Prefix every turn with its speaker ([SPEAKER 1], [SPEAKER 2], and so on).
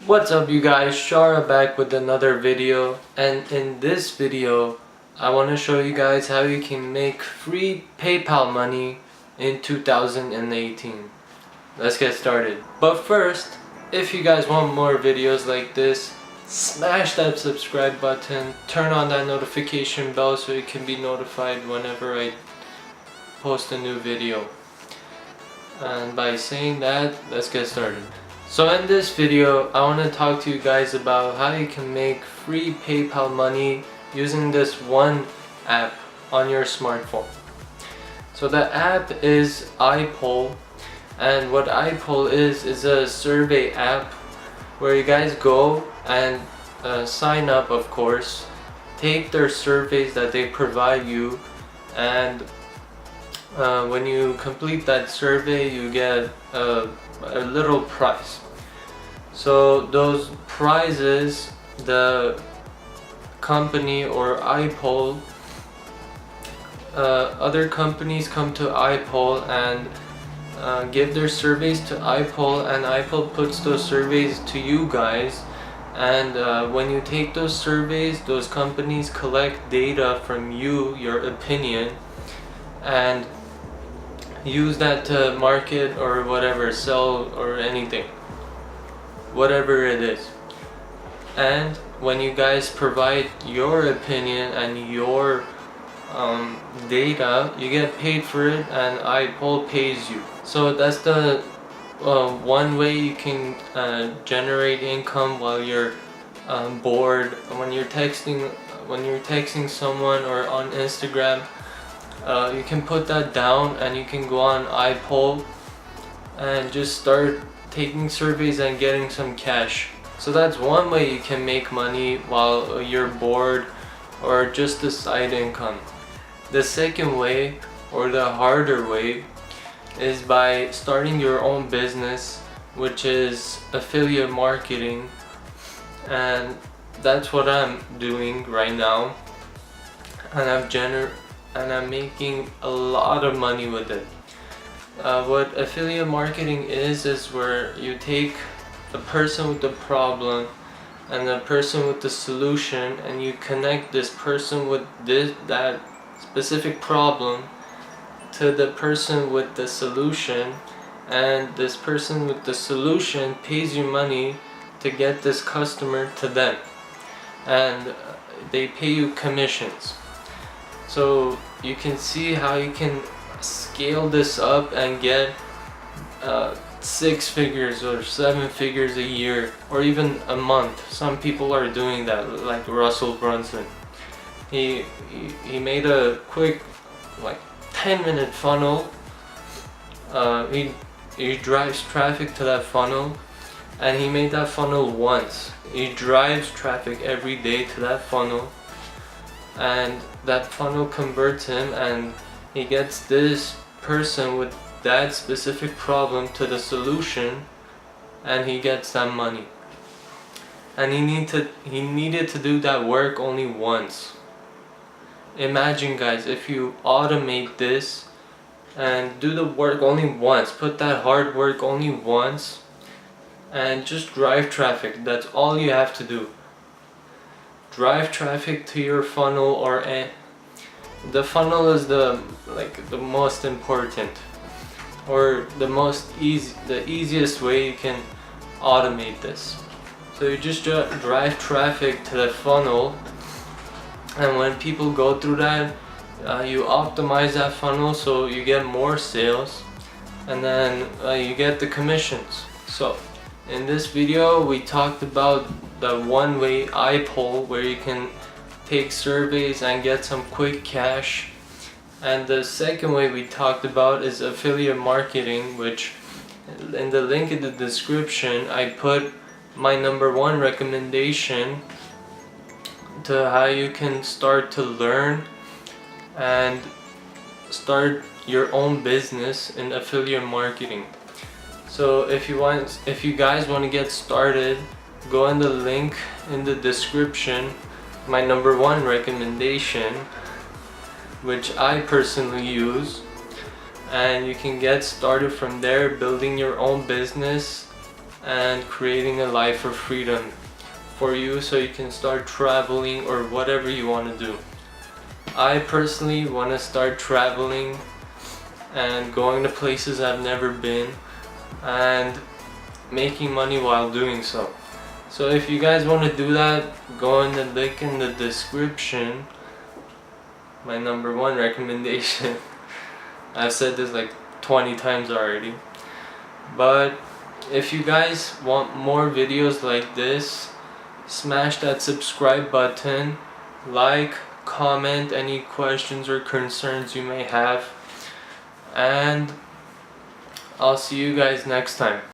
[SPEAKER 1] What's up you guys, Shara back with another video, and in this video I want to show you guys how you can make free PayPal money in 2018. Let's get started. But first, if you guys want more videos like this, smash that subscribe button, turn on that notification bell so you can be notified whenever I post a new video. And by saying that, let's get started. So in this video, I want to talk to you guys about how you can make free PayPal money using this one app on your smartphone. So the app is iPoll, and what iPoll is a survey app where you guys go and sign up, of course, take their surveys that they provide you, and when you complete that survey you get a little prize. So those prizes, the company or iPoll, other companies come to iPoll and give their surveys to iPoll, and iPoll puts those surveys to you guys, and when you take those surveys, those companies collect data from you, your opinion, and use that to market or whatever, sell or anything, whatever it is. And when you guys provide your opinion and your data, you get paid for it, and iPoll pays you. So that's the one way you can generate income while you're bored. When you're texting someone or on Instagram, you can put that down and you can go on iPoll and just start taking surveys and getting some cash. So that's one way you can make money while you're bored, or just a side income. The second way, or the harder way, is by starting your own business, which is affiliate marketing, and that's what I'm doing right now, and I'm making a lot of money with it. What affiliate marketing is where you take a person with the problem and a person with the solution, and you connect this person with that specific problem to the person with the solution, and this person with the solution pays you money to get this customer to them, and they pay you commissions. So you can see how you can scale this up and get 6 figures or 7 figures a year, or even a month. Some people are doing that, like Russell Brunson. He made a quick, like 10-minute funnel. He drives traffic to that funnel, and he made that funnel once. He drives traffic every day to that funnel, and that funnel converts him, and he gets this person with that specific problem to the solution, and he gets that money. And he needed to do that work only once. Imagine guys, if you automate this and do the work only once, put that hard work only once, and just drive traffic. That's all you have to do. Drive traffic to your funnel, or the funnel is the most important, or the easiest way you can automate this. So you just drive traffic to the funnel, and when people go through that, you optimize that funnel so you get more sales, and then you get the commissions. So in this video we talked about the one way iPoll, where you can take surveys and get some quick cash, and the second way we talked about is affiliate marketing, which in the link in the description I put my #1 recommendation to how you can start to learn and start your own business in affiliate marketing. So if you guys want to get started, go in the link in the description, my #1 recommendation, which I personally use, and you can get started from there, building your own business and creating a life of freedom for you so you can start traveling or whatever you want to do. I personally want to start traveling and going to places I've never been and making money while doing so. So if you guys want to do that, go in the link in the description. My #1 recommendation. I've said this like 20 times already. But if you guys want more videos like this, smash that subscribe button, like, comment any questions or concerns you may have, and I'll see you guys next time.